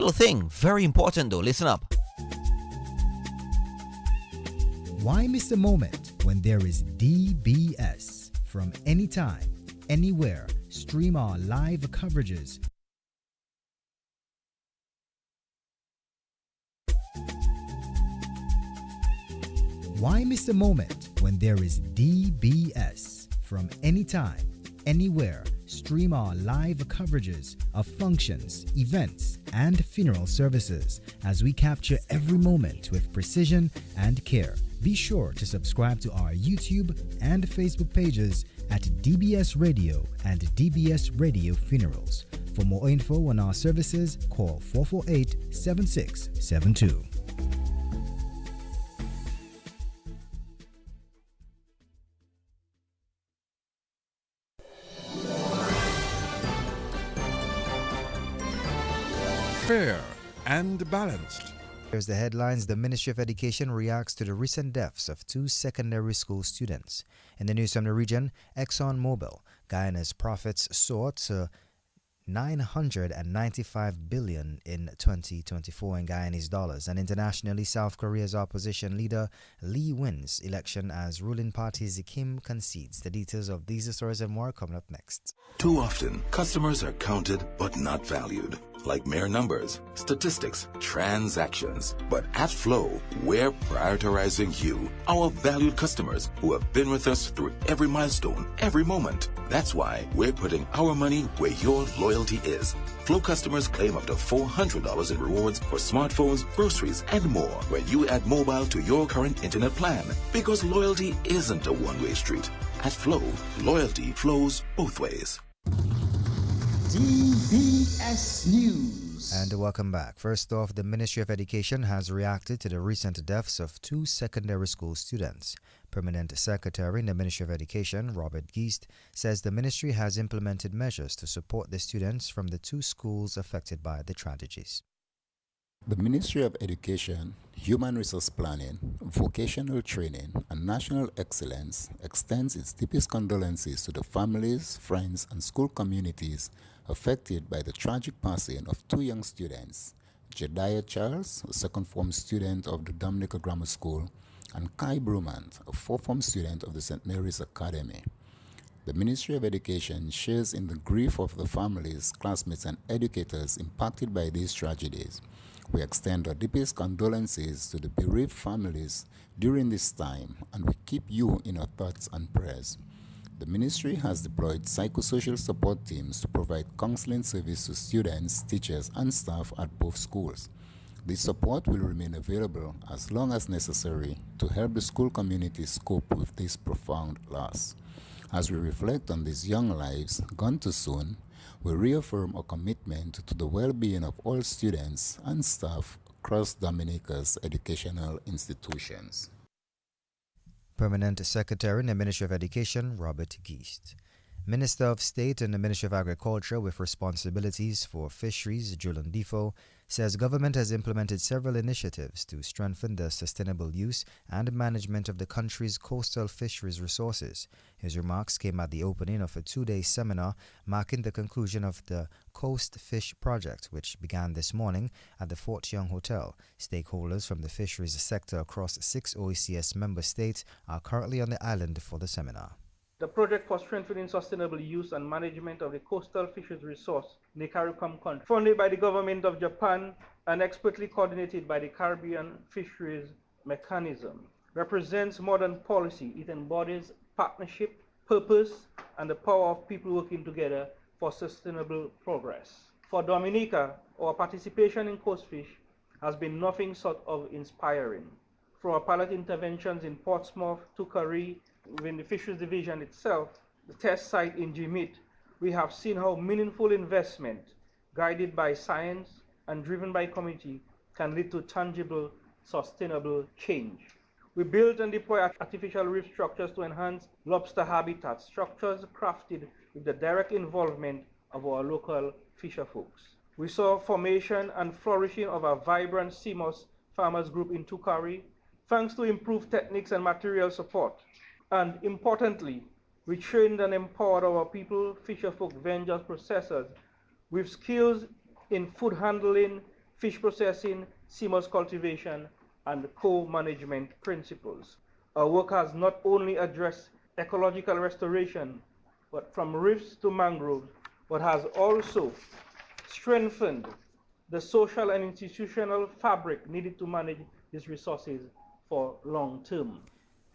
Little thing, very important though. Listen up. Why miss the moment when there is DBS? From anytime, anywhere, stream our live coverages. Why miss the moment when there is DBS? From anytime, anywhere, stream our live coverages of functions, events, and funeral services as we capture every moment with precision and care. Be sure to subscribe to our YouTube and Facebook pages at DBS Radio and DBS Radio Funerals. For more info on our services, call 448-7672. Fair and balanced. Here's the headlines. The Ministry of Education reacts to the recent deaths of 2 secondary school students. In the news from the region, ExxonMobil, Guyana's profits soared to $995 billion in 2024 in Guyanese dollars. And internationally, South Korea's opposition leader Lee wins election as ruling party's Kim concedes. The details of these stories and more coming up next. Too often, customers are counted but not valued, like mere numbers, statistics, transactions. But at Flow, we're prioritizing you, our valued customers who have been with us through every milestone, every moment. That's why we're putting our money where your loyalty is. Flow customers claim up to $400 in rewards for smartphones, groceries, and more when you add mobile to your current internet plan. Because loyalty isn't a one-way street. At Flow, loyalty flows both ways. DBS News. And welcome back. First off, the Ministry of Education has reacted to the recent deaths of 2 secondary school students. Permanent Secretary in the Ministry of Education, Robert Geist, says the ministry has implemented measures to support the students from the 2 schools affected by the tragedies. The Ministry of Education, Human Resource Planning, Vocational Training, and National Excellence extends its deepest condolences to the families, friends, and school communities affected by the tragic passing of 2 young students, Jediah Charles, a second-form student of the Dominica Grammar School, and Kai Brumant, a 4th-form student of the St. Mary's Academy. The Ministry of Education shares in the grief of the families, classmates, and educators impacted by these tragedies. We extend our deepest condolences to the bereaved families during this time, and we keep you in our thoughts and prayers. The ministry has deployed psychosocial support teams to provide counseling service to students, teachers, and staff at both schools. This support will remain available as long as necessary to help the school community cope with this profound loss. As we reflect on these young lives gone too soon, we reaffirm our commitment to the well-being of all students and staff across Dominica's educational institutions. Permanent Secretary in the Ministry of Education, Robert Geist. Minister of State in the Ministry of Agriculture with responsibilities for fisheries, Julian Defoe, says government has implemented several initiatives to strengthen the sustainable use and management of the country's coastal fisheries resources. His remarks came at the opening of a 2-day seminar marking the conclusion of the Coast Fish Project, which began this morning at the Fort Young Hotel. Stakeholders from the fisheries sector across 6 OECS member states are currently on the island for the seminar. The project for strengthening sustainable use and management of the coastal fisheries resource in the CARICOM country, funded by the government of Japan and expertly coordinated by the Caribbean Fisheries Mechanism, represents modern policy. It embodies partnership, purpose, and the power of people working together for sustainable progress. For Dominica, our participation in Coast Fish has been nothing short of inspiring. From our pilot interventions in Portsmouth to Curry, within the Fisheries Division itself, the test site in Jimit, we have seen how meaningful investment, guided by science and driven by community, can lead to tangible, sustainable change. We build and deploy artificial reef structures to enhance lobster habitats, structures crafted with the direct involvement of our local fisher folks. We saw formation and flourishing of a vibrant CMOS farmers group in Tukari, thanks to improved techniques and material support. And importantly, we trained and empowered our people, fisherfolk, vendors, processors with skills in food handling, fish processing, seamoss cultivation, and co-management principles. Our work has not only addressed ecological restoration, but from reefs to mangroves, but has also strengthened the social and institutional fabric needed to manage these resources for long term.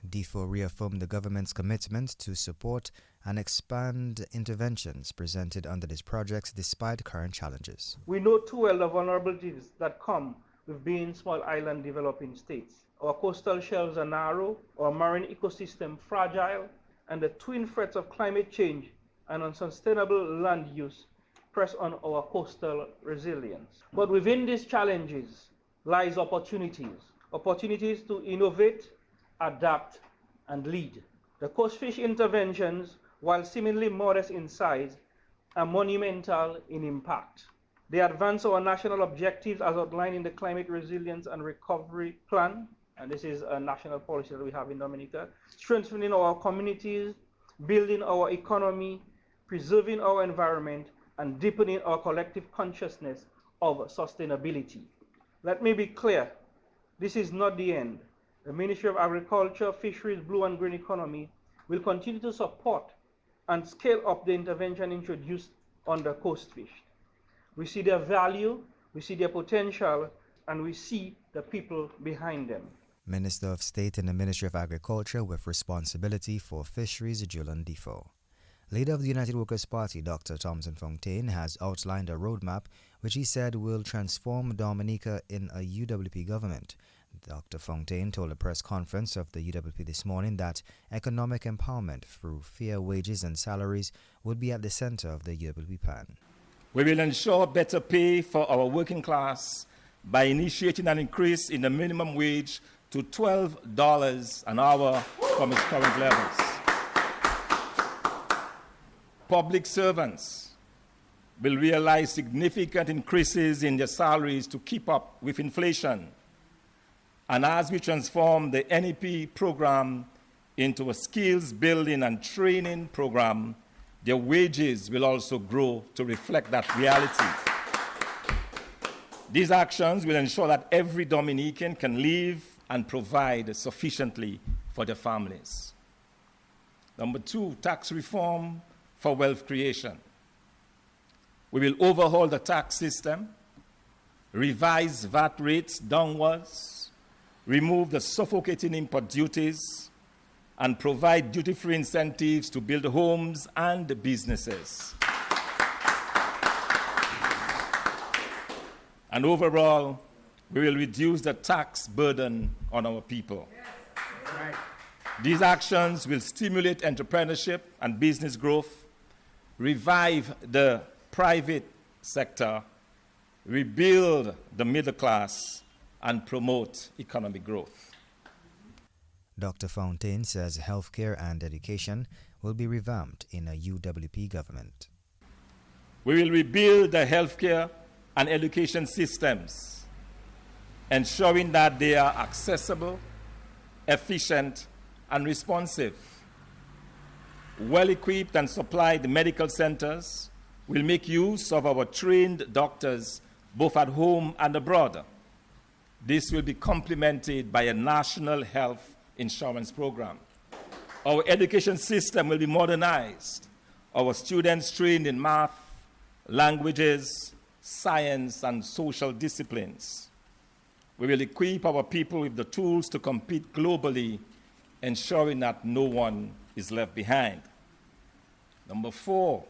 DFO reaffirmed the government's commitment to support and expand interventions presented under these projects despite current challenges. We know too well the vulnerabilities that come with being small island developing states. Our coastal shelves are narrow, our marine ecosystem fragile, and the twin threats of climate change and unsustainable land use press on our coastal resilience. But within these challenges lies opportunities to innovate, adapt, and lead. The coast fish interventions, while seemingly modest in size, are monumental in impact. They advance our national objectives as outlined in the Climate Resilience and Recovery Plan, and this is a national policy that we have in Dominica, strengthening our communities, building our economy, preserving our environment, and deepening our collective consciousness of sustainability. Let me be clear, this is not the end. The Ministry of Agriculture, Fisheries, Blue and Green Economy will continue to support and scale up the intervention introduced on the coast fish. We see their value, we see their potential, and we see the people behind them. Minister of State in the Ministry of Agriculture with responsibility for fisheries, Glen Prince. Leader of the United Workers' Party, Dr. Thomson Fontaine, has outlined a roadmap which he said will transform Dominica in a UWP government. Dr. Fontaine told a press conference of the UWP this morning that economic empowerment through fair wages and salaries would be at the center of the UWP plan. We will ensure better pay for our working class by initiating an increase in the minimum wage to $12 an hour from its current levels. Public servants will realize significant increases in their salaries to keep up with inflation. And as we transform the NEP program into a skills building and training program, their wages will also grow to reflect that reality. These actions will ensure that every Dominican can live and provide sufficiently for their families. Number 2, tax reform for wealth creation. We will overhaul the tax system, revise VAT rates downwards, remove the suffocating import duties, and provide duty-free incentives to build homes and businesses. And overall, we will reduce the tax burden on our people. These actions will stimulate entrepreneurship and business growth, revive the private sector, rebuild the middle class, and promote economic growth. Dr. Fontaine says healthcare and education will be revamped in a UWP government. We will rebuild the healthcare and education systems, ensuring that they are accessible, efficient, and responsive. Well-equipped and supplied medical centers will make use of our trained doctors both at home and abroad. This will be complemented by a national health insurance program. Our education system will be modernized. Our students trained in math, languages, science, and social disciplines. We will equip our people with the tools to compete globally, ensuring that no one is left behind. Number 4,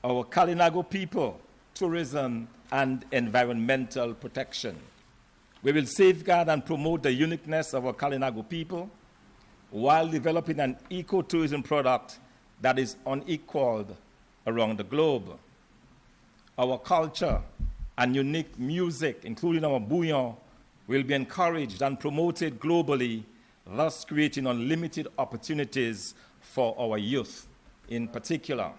our Kalinago people, tourism and environmental protection. We will safeguard and promote the uniqueness of our Kalinago people while developing an ecotourism product that is unequaled around the globe. Our culture and unique music, including our bouillon, will be encouraged and promoted globally, thus creating unlimited opportunities for our youth in particular.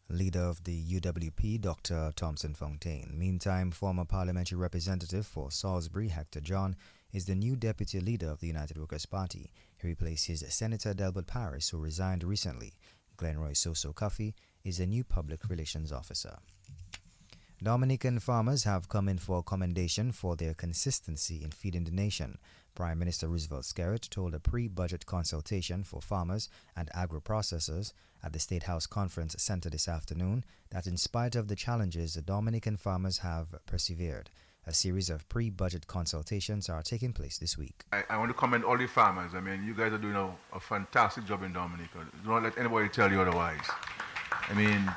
Leader of the UWP, Dr. Thomson Fontaine. Meantime, former parliamentary representative for Salisbury, Hector John, is the new deputy leader of the United Workers' Party. He replaces Senator Delbert Paris, who resigned recently. Glenroy Soso Coffey is the new public relations officer. Dominican farmers have come in for commendation for their consistency in feeding the nation. Prime Minister Roosevelt Skerrit told a pre-budget consultation for farmers and agro-processors at the State House Conference Center this afternoon that in spite of the challenges, the Dominican farmers have persevered. A series of pre-budget consultations are taking place this week. I want to commend all the farmers. I mean, you guys are doing a fantastic job in Dominica. Don't let anybody tell you otherwise. I mean,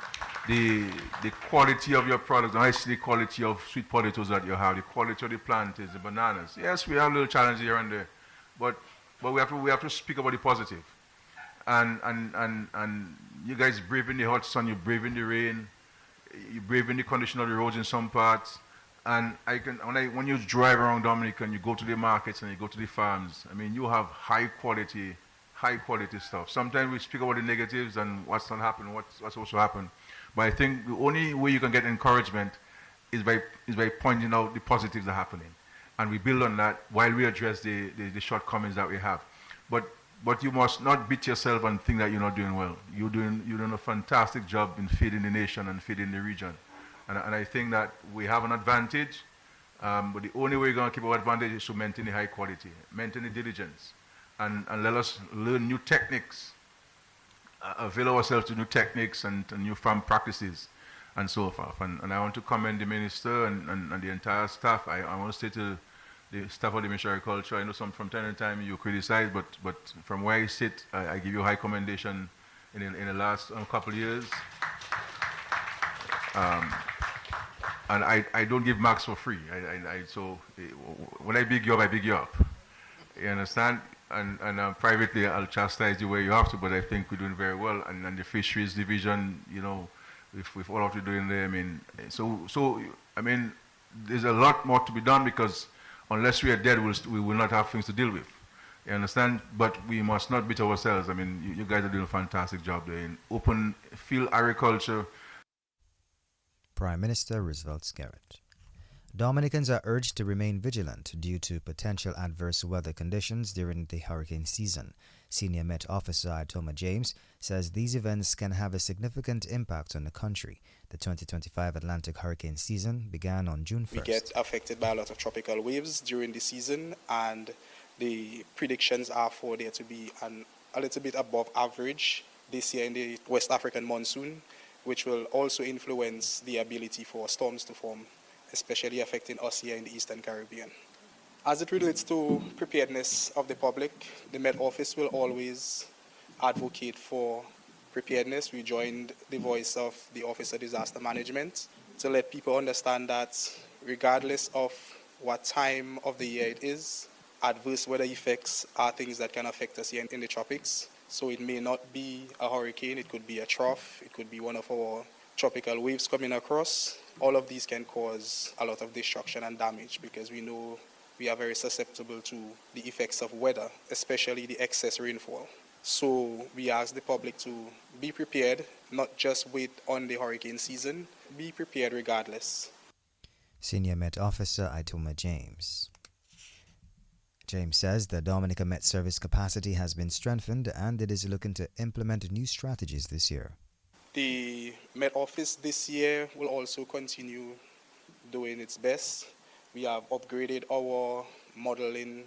the quality of your products, I see the quality of sweet potatoes that you have, the quality of the plantains, the bananas. Yes, we have little challenges here and there, but we have to speak about the positive. And you guys brave in the hot sun, you brave in the rain, you brave in the condition of the roads in some parts. And when you drive around Dominica and you go to the markets and you go to the farms, I mean, you have high quality stuff. Sometimes we speak about the negatives and what's not happening, what's supposed to happen. But I think the only way you can get encouragement is by pointing out the positives that are happening. And we build on that while we address the shortcomings that we have. But you must not beat yourself and think that you're not doing well. You're doing a fantastic job in feeding the nation and feeding the region. And I think that we have an advantage, but the only way we're going to keep our advantage is to maintain the high quality, maintain the diligence, and let us learn new techniques, avail ourselves to new techniques and new farm practices, and so forth. And I want to commend the minister and the entire staff. I want to say to the staff of the Ministry of Agriculture, I know from time to time you criticize, but from where I sit, I give you high commendation in the last couple of years. And I don't give marks for free. So when I big you up, I big you up. You understand? And privately, I'll chastise you where you have to, but I think we're doing very well. And the Fisheries division, you know, with all of you doing there, I mean, so I mean, there's a lot more to be done because unless we are dead, we will not have things to deal with. You understand? But we must not beat ourselves. I mean, you guys are doing a fantastic job there in open field agriculture. Prime Minister Roosevelt Skerrit. Dominicans are urged to remain vigilant due to potential adverse weather conditions during the hurricane season. Senior Met Officer Itoma James says these events can have a significant impact on the country. The 2025 Atlantic hurricane season began on June 1st. We get affected by a lot of tropical waves during the season, and the predictions are for there to be a little bit above average this year in the West African monsoon, which will also influence the ability for storms to form, especially affecting us here in the Eastern Caribbean. As it relates to preparedness of the public, the Met Office will always advocate for preparedness. We joined the voice of the Office of Disaster Management to let people understand that regardless of what time of the year it is, adverse weather effects are things that can affect us here in the tropics. So it may not be a hurricane, it could be a trough, it could be one of our tropical waves coming across. All of these can cause a lot of destruction and damage because we know we are very susceptible to the effects of weather, especially the excess rainfall. So we ask the public to be prepared, not just wait on the hurricane season, be prepared regardless. Senior Met Officer Itoma James. James says the Dominica Met Service capacity has been strengthened and it is looking to implement new strategies this year. The Met Office this year will also continue doing its best. We have upgraded our modeling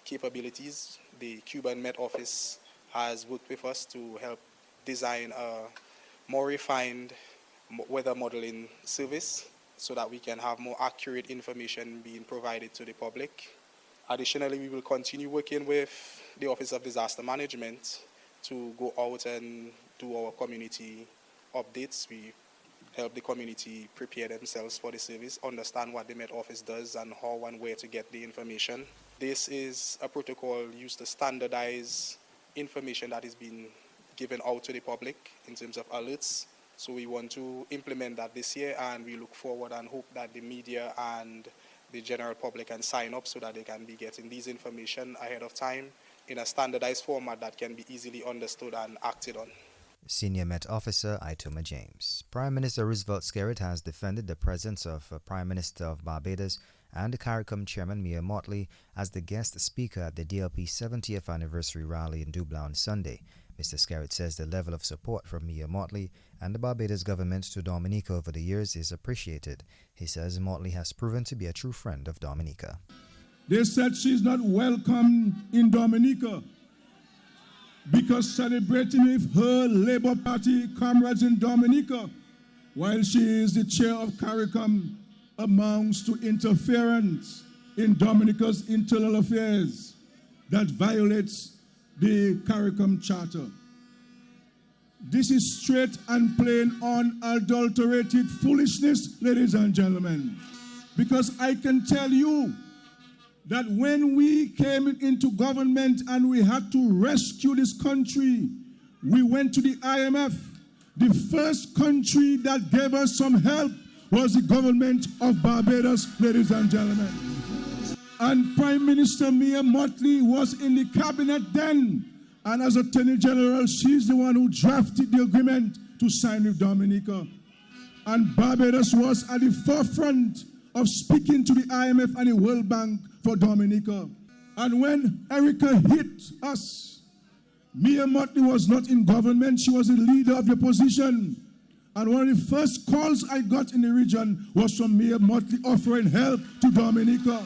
capabilities. The Cuban Met Office has worked with us to help design a more refined weather modeling service so that we can have more accurate information being provided to the public. Additionally, we will continue working with the Office of Disaster Management to go out and do our community updates. We help the community prepare themselves for the service, understand what the Met Office does and how and where to get the information. This is a protocol used to standardize information that is being given out to the public in terms of alerts. So we want to implement that this year, and we look forward and hope that the media and the general public can sign up so that they can be getting these information ahead of time in a standardized format that can be easily understood and acted on. Senior Met Officer Itoma James. Prime Minister Roosevelt Skerrit has defended the presence of Prime Minister of Barbados and CARICOM Chairman Mia Mottley as the guest speaker at the DLP 70th anniversary rally in Dublin on Sunday. Mr. Scarrett says the level of support from Mia Mottley and the Barbados government to Dominica over the years is appreciated. He says Mottley has proven to be a true friend of Dominica. They said she's not welcome in Dominica because celebrating with her Labour Party comrades in Dominica while she is the chair of CARICOM amounts to interference in Dominica's internal affairs that violates the CARICOM Charter. This is straight and plain unadulterated foolishness, ladies and gentlemen. Because I can tell you that when we came into government and we had to rescue this country, we went to the IMF. The first country that gave us some help was the government of Barbados, ladies and gentlemen. And Prime Minister Mia Mottley was in the cabinet then. And as Attorney General, she's the one who drafted the agreement to sign with Dominica. And Barbados was at the forefront of speaking to the IMF and the World Bank for Dominica. And when Erica hit us, Mia Mottley was not in government, she was the leader of the opposition. And one of the first calls I got in the region was from Mia Mottley offering help to Dominica.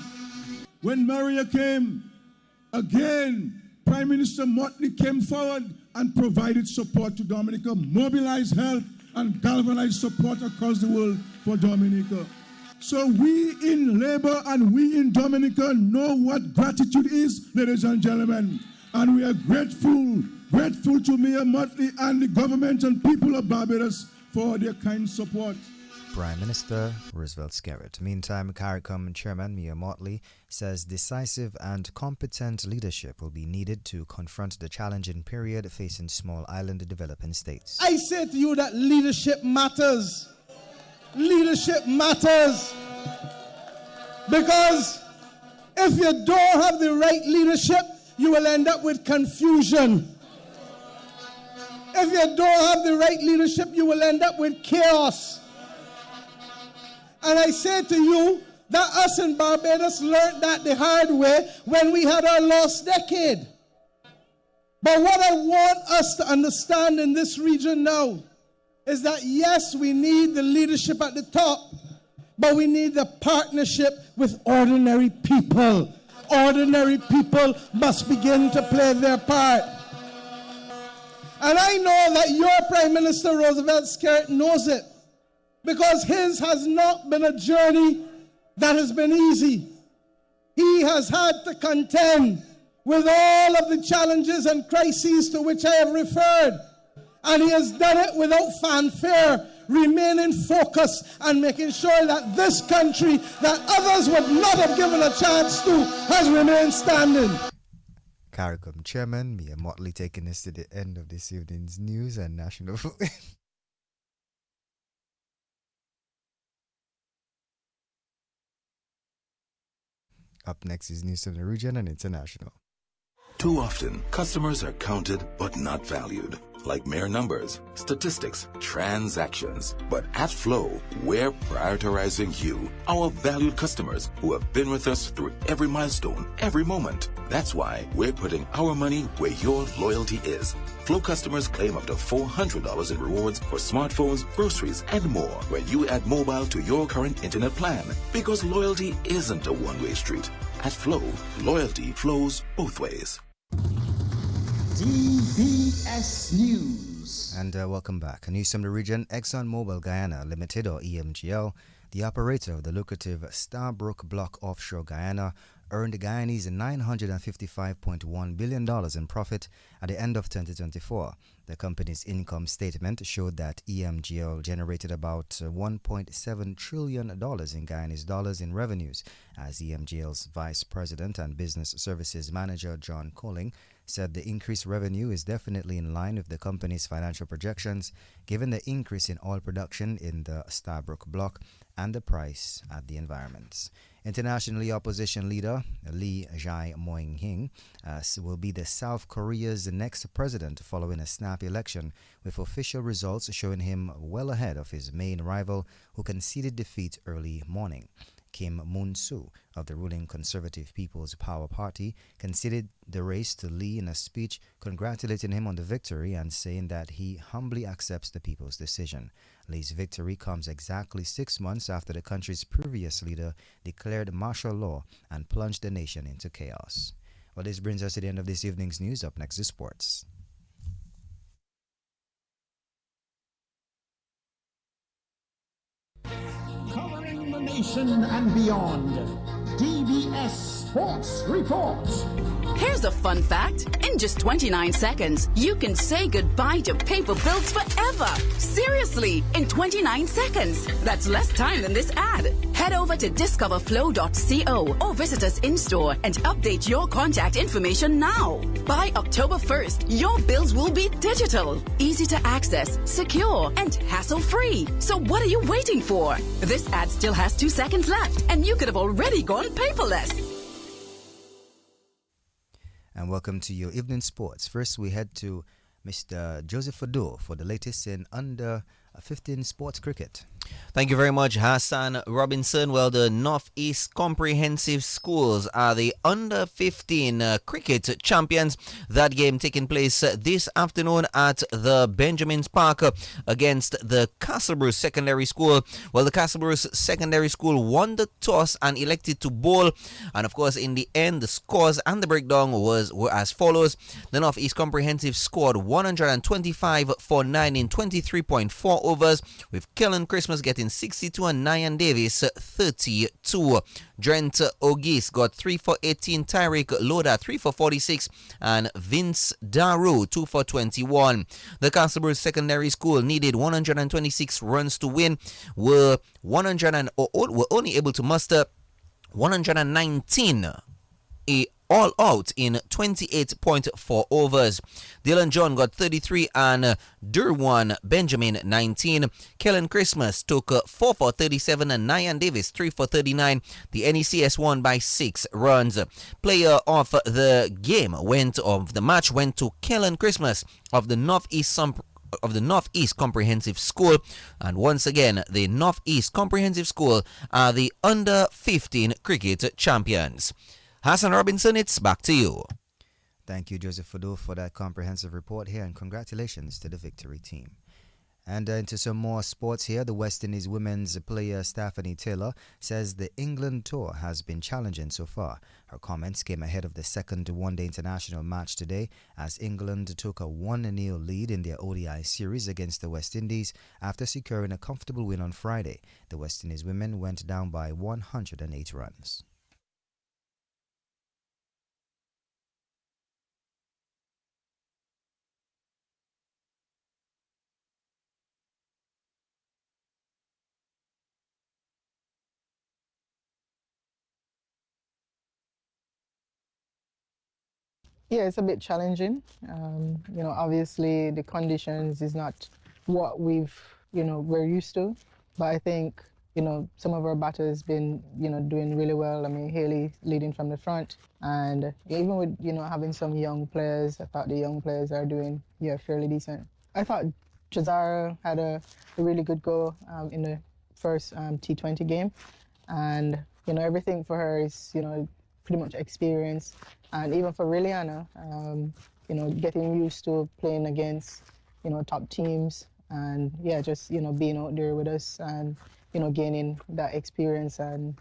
When Maria came, again, Prime Minister Mottley came forward and provided support to Dominica, mobilized help and galvanized support across the world for Dominica. So we in Labour and we in Dominica know what gratitude is, ladies and gentlemen. And we are grateful to Mia Mottley and the government and people of Barbados for their kind support. Prime Minister Roosevelt Scarrett. Meantime, CARICOM Chairman Mia Mottley says decisive and competent leadership will be needed to confront the challenging period facing small island developing states. I say to you that leadership matters. Leadership matters. Because if you don't have the right leadership, you will end up with confusion. If you don't have the right leadership, you will end up with chaos. And I say to you that us in Barbados learned that the hard way when we had our lost decade. But what I want us to understand in this region now is that yes, we need the leadership at the top, but we need the partnership with ordinary people. Ordinary people must begin to play their part. And I know that your Prime Minister Roosevelt Scarrett knows it, because his has not been a journey that has been easy. He has had to contend with all of the challenges and crises to which I have referred. And he has done it without fanfare, remaining focused and making sure that this country that others would not have given a chance to has remained standing. CARICOM Chairman Mia Mottley taking us to the end of this evening's news and national. Up next is news from the region and international. Too often, customers are counted but not valued. Like mere numbers, statistics, transactions. But at Flow, we're prioritizing you, our valued customers who have been with us through every milestone, every moment. That's why we're putting our money where your loyalty is. Flow customers claim up to $400 in rewards for smartphones, groceries, and more when you add mobile to your current internet plan. Because loyalty isn't a one-way street. At Flow, loyalty flows both ways. DBS News. And welcome back. News from the region. ExxonMobil Guyana Limited, or EMGL, the operator of the lucrative Starbrook Block offshore Guyana, earned the Guyanese $955.1 billion in profit at the end of 2024. The company's income statement showed that EMGL generated about $1.7 trillion in Guyanese dollars in revenues, as EMGL's Vice President and Business Services Manager John Colling said the increased revenue is definitely in line with the company's financial projections, given the increase in oil production in the Starbrook Block and the price at the environments. Internationally, opposition leader Lee Jae-myung will be the South Korea's next president following a snap election, with official results showing him well ahead of his main rival, who conceded defeat early morning. Kim Moon-soo of the ruling Conservative People's Power Party, conceded the race to Lee in a speech congratulating him on the victory and saying that he humbly accepts the people's decision. Lee's victory comes exactly 6 months after the country's previous leader declared martial law and plunged the nation into chaos. Well, this brings us to the end of this evening's news. Up next is sports. Covering the nation and beyond, DBS Sports Report. Here's a fun fact. In just 29 seconds, you can say goodbye to paper bills forever. Seriously, in 29 seconds. That's less time than this ad. Head over to discoverflow.co or visit us in-store and update your contact information now. By October 1st, your bills will be digital, easy to access, secure, and hassle-free. So what are you waiting for? This ad still has 2 seconds left, and you could have already gone paperless. And welcome to your evening sports. First, we head to Mr. Joseph Fado for the latest in under 15 sports cricket. Thank you very much, Hassan Robinson. Well, the Northeast Comprehensive Schools are the under 15 cricket champions. That game taking place this afternoon at the Benjamin's Park against the Castlebruce Secondary School. Well, the Castlebruce Secondary School won the toss and elected to bowl. And of course, in the end, the scores and the breakdown were as follows. The Northeast Comprehensive scored 125 for 9 in 23.4 overs, with Kellen Christmas getting 62 and Nyan Davis 32. Drent Ogis got 3 for 18, Tyreek Loda 3 for 46, and Vince Daru 2 for 21. The Castlebruce Secondary School needed 126 runs to win, were only able to muster 119 all out in 28.4 overs. Dylan John got 33 and Durwan Benjamin 19. Kellen Christmas took 4 for 37 and Nyan Davis 3 for 39. The NECS won by 6 runs. Player of the match went to Kellen Christmas of the Northeast Comprehensive School. And once again, the Northeast Comprehensive School are the under 15 cricket champions. Hassan Robinson, it's back to you. Thank you, Joseph Fado, for that comprehensive report here, and congratulations to the victory team. And into some more sports here. The West Indies women's player Stephanie Taylor says the England tour has been challenging so far. Her comments came ahead of the second one-day international match today as England took a 1-0 lead in their ODI series against the West Indies after securing a comfortable win on Friday. The West Indies women went down by 108 runs. Yeah, it's a bit challenging. Obviously the conditions is not what we're used to. But I think, some of our batters been, doing really well. I mean, Haley leading from the front. And even with, having some young players, I thought the young players are doing, fairly decent. I thought Jazara had a really good go in the first T20 game. And, everything for her is, pretty much experience. And even for Liliana, getting used to playing against, top teams and just, being out there with us and, gaining that experience and,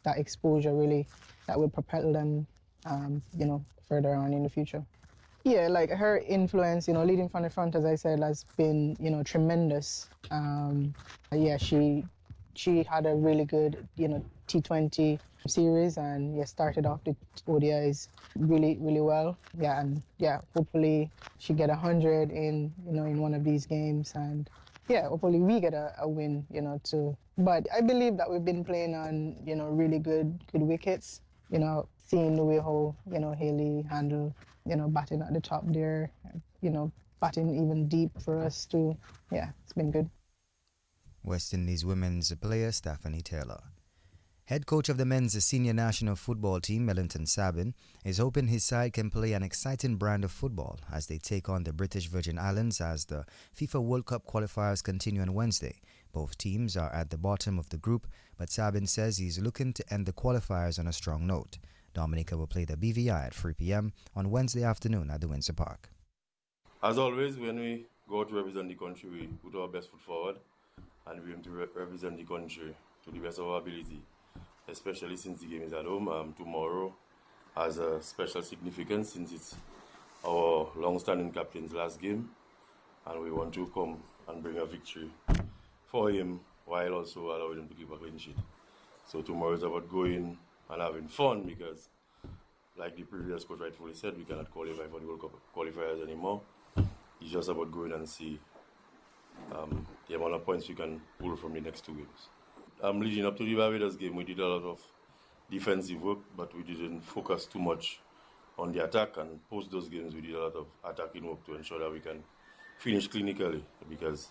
that exposure really that will propel them, further on in the future. Yeah, like her influence, leading from the front, as I said, has been, tremendous. She had a really good, T20 series and started off the ODIs really, really well. Hopefully she get 100 in, in one of these games and hopefully we get a win, too. But I believe that we've been playing on, really good wickets, seeing the way how, Haley handle, batting at the top there, batting even deep for us too. Yeah, it's been good. West Indies women's player Stephanie Taylor. Head coach of the men's senior national football team, Wellington Sabin, is hoping his side can play an exciting brand of football as they take on the British Virgin Islands as the FIFA World Cup qualifiers continue on Wednesday. Both teams are at the bottom of the group, but Sabin says he's looking to end the qualifiers on a strong note. Dominica will play the BVI at 3 p.m. on Wednesday afternoon at the Windsor Park. As always, when we go to represent the country, we put our best foot forward and we aim to represent the country to the best of our ability, especially since the game is at home. Tomorrow has a special significance since it's our long-standing captain's last game, and we want to come and bring a victory for him while also allowing him to keep a clean sheet. So tomorrow is about going and having fun because, like the previous coach rightfully said, we cannot qualify for the World Cup qualifiers anymore. It's just about going and see the amount of points we can pull from the next two games. Leading up to the Barbados game, we did a lot of defensive work, but we didn't focus too much on the attack. And post those games, we did a lot of attacking work to ensure that we can finish clinically. Because,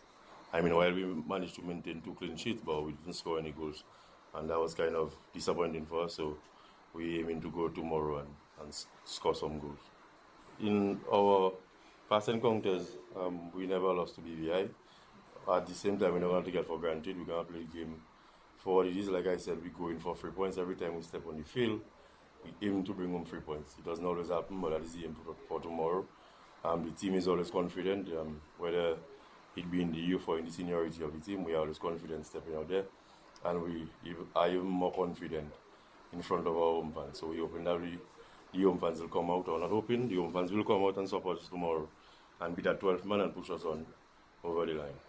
while we managed to maintain 2 clean sheets, but we didn't score any goals. And that was kind of disappointing for us. So we aiming to go tomorrow and score some goals. In our past encounters, we never lost to BVI. At the same time, we're not going to take it for granted. We're going to play the game for what it is. Like I said, we go in for 3 points every time we step on the field. We aim to bring home 3 points. It doesn't always happen, but that is the aim for tomorrow. The team is always confident, whether it be in the youth or in the seniority of the team. We are always confident stepping out there, and we are even more confident in front of our home fans. So we hope that the home fans will come out, or not hoping, the home fans will come out and support us tomorrow and be that 12th man and push us on over the line.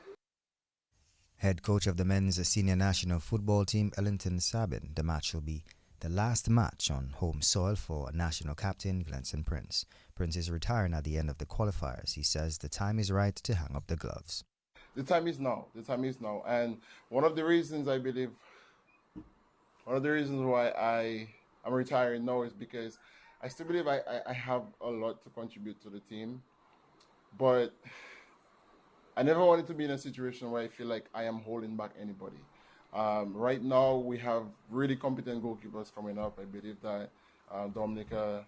Head coach of the men's senior national football team, Wellington Sabin, the match will be the last match on home soil for national captain Glen Prince. Prince is retiring at the end of the qualifiers. He says the time is right to hang up the gloves. The time is now. And one of the reasons why I am retiring now is because I still believe I have a lot to contribute to the team. But I never wanted to be in a situation where I feel like I am holding back anybody. Right now, we have really competent goalkeepers coming up. I believe that Dominica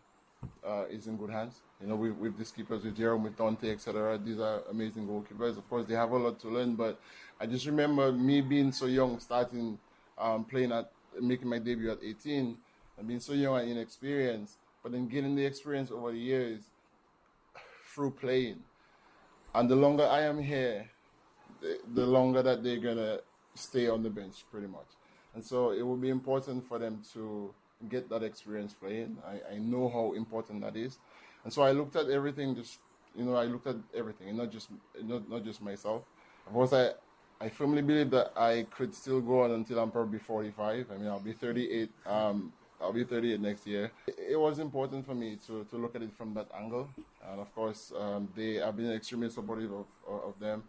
is in good hands. With these keepers, with Jerome, with Dante, etc. These are amazing goalkeepers. Of course, they have a lot to learn, but I just remember me being so young, starting making my debut at 18, and being so young and inexperienced, but then getting the experience over the years through playing. And the longer I am here, the longer that they're going to stay on the bench, pretty much. And so it will be important for them to get that experience playing. I know how important that is. And so I looked at everything, and not just myself. Of course, I firmly believe that I could still go on until I'm probably 45. I'll be 38. I'll be 38 next year. It was important for me to look at it from that angle. And of course, they have been extremely supportive of them.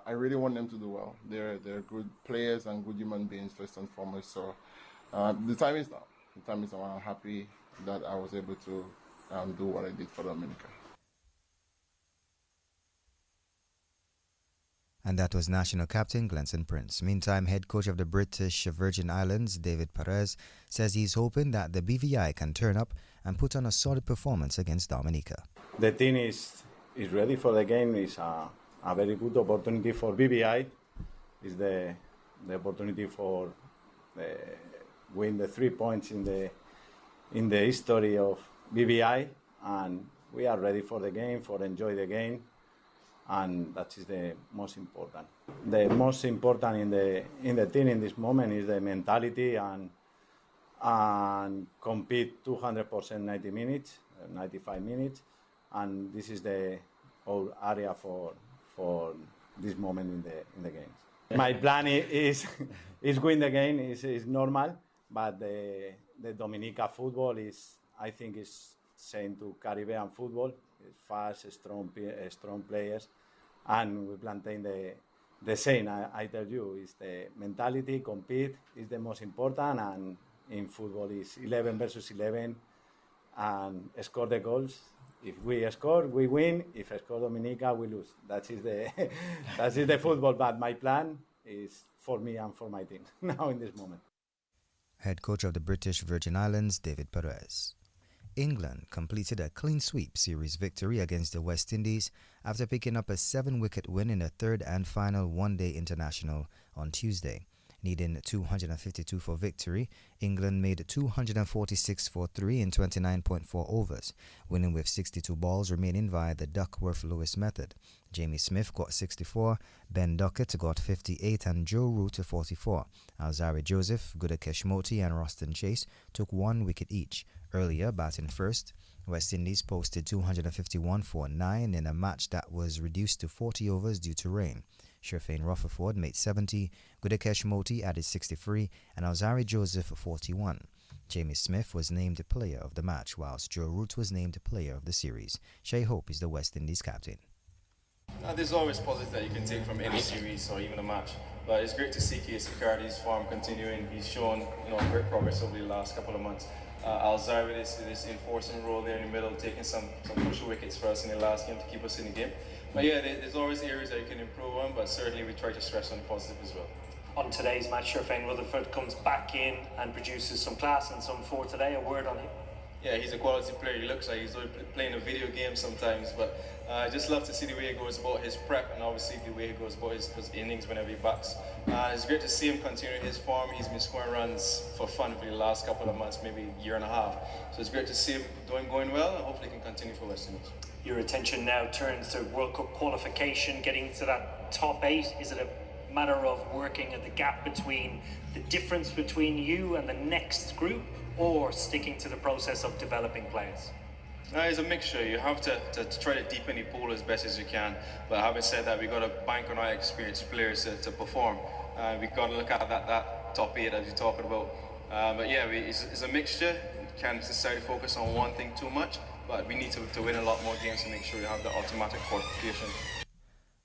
I really want them to do well. They're good players and good human beings first and foremost. So the time is now. I'm happy that I was able to do what I did for Dominica. And that was national captain Glen Prince. Meantime, head coach of the British Virgin Islands, David Perez, says he's hoping that the BVI can turn up and put on a solid performance against Dominica. The team is ready for the game. It's a very good opportunity for BVI. It's the opportunity for win the 3 points in the history of BVI, and we are ready for the game, for enjoy the game. And that is the most important. The most important in the team in this moment is the mentality and compete 200% 90 minutes, 95 minutes, and this is the whole area for this moment in the games. My plan is win the game. Is normal, but the Dominica football is same to Caribbean football. Fast, strong players, and we plantain the same. I tell you, is the mentality. Compete is the most important, and in football is 11 versus 11, and score the goals. If we score, we win. If I score Dominica, we lose. That is the football. But my plan is for me and for my team now in this moment. Head coach of the British Virgin Islands, David Perez. England completed a clean sweep series victory against the West Indies after picking up a 7-wicket win in the third and final one-day international on Tuesday. Needing 252 for victory, England made 246 for 3 in 29.4 overs, winning with 62 balls remaining via the Duckworth-Lewis method. Jamie Smith got 64, Ben Duckett got 58 and Joe Root 44. Alzarri Joseph, Gudakesh Moti and Roston Chase took 1 wicket each. Earlier, batting first, West Indies posted 251 for 9 in a match that was reduced to 40 overs due to rain. Sherfane Rutherford made 70, Gudakesh Moti added 63, and Alzarri Joseph 41. Jamie Smith was named player of the match, whilst Joe Root was named player of the series. Shea Hope is the West Indies captain. There's always positives that you can take from any series or even a match, but it's great to see Casey Carty's form continuing. He's shown great progress over the last couple of months. Alzarri with this enforcing role there in the middle, taking some crucial wickets for us in the last game to keep us in the game. But yeah, there's always areas that you can improve on, but certainly we try to stress on the positive as well. On today's match, Sherfane Rutherford comes back in and produces some class and some for today. A word on him? Yeah, he's a quality player. He looks like he's playing a video game sometimes, but I just love to see the way he goes about his prep and obviously the way he goes about his innings whenever he bats. It's great to see him continue his form. He's been scoring runs for fun for the last couple of months, maybe a year and a half. So it's great to see him going well, and hopefully he can continue for West Indies. Your attention now turns to World Cup qualification, getting to that top 8. Is it a matter of working at the gap between the difference between you and the next group, or sticking to the process of developing players? It's a mixture. You have to try to deepen the pool as best as you can. But having said that, we've got to bank on our experienced players to perform. We've got to look at that top 8 as you're talking about. But yeah, it's a mixture. You can't necessarily focus on one thing too much, but we need to win a lot more games to make sure we have the automatic qualification.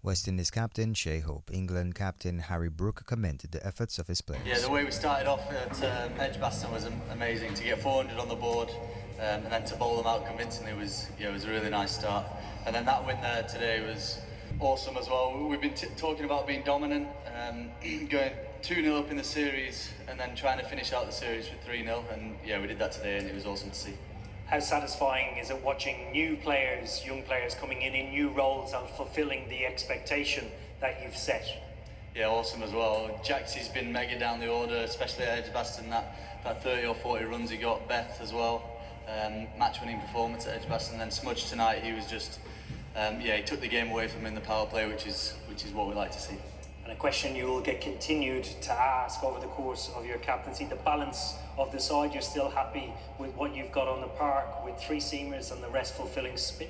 West Indies captain Shea Hope. England captain Harry Brook commended the efforts of his players. Yeah, the way we started off at Edgbaston was amazing. To get 400 on the board and then to bowl them out convincingly was a really nice start. And then that win there today was awesome as well. We've been talking about being dominant, going 2-0 up in the series and then trying to finish out the series with 3-0. And yeah, we did that today and it was awesome to see. How satisfying is it watching new players, young players coming in new roles and fulfilling the expectation that you've set? Yeah, awesome as well. Jaxie's been mega down the order, especially at Edgbaston, that 30 or 40 runs he got. Beth as well, match-winning performance at Edgbaston. And then Smudge tonight, he was just, he took the game away from him in the power play, which is what we like to see. And a question you will get continued to ask over the course of your captaincy, the balance of the side. You're still happy with what you've got on the park with 3 seamers and the rest fulfilling spin?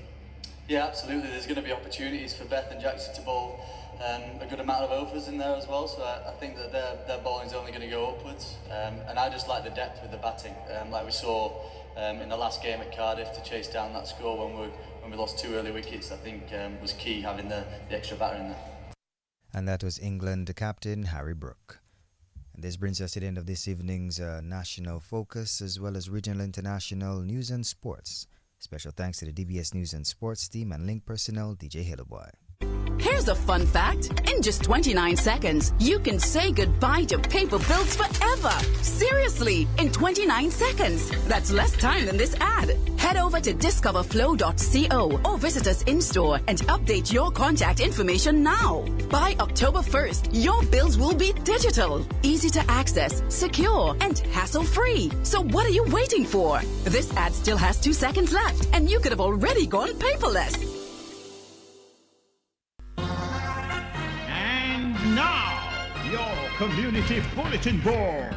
Yeah, absolutely. There's going to be opportunities for Beth and Jackson to bowl a good amount of overs in there as well, so I think that their bowling is only going to go upwards. And I just like the depth with the batting, like we saw in the last game at Cardiff, to chase down that score when we lost 2 early wickets. I think was key, having the extra batter in there. And that was England captain Harry Brook. And this brings us to the end of this evening's national focus as well as regional international news and sports. Special thanks to the DBS News and Sports team and link personnel, DJ Hillboy. Here's a fun fact. In just 29 seconds, you can say goodbye to paper bills forever. Seriously, in 29 seconds. That's less time than this ad. Head over to discoverflow.co or visit us in-store and update your contact information now. By October 1st, your bills will be digital, easy to access, secure, and hassle-free. So what are you waiting for? This ad still has 2 seconds left, and you could have already gone paperless. Now, your community bulletin board.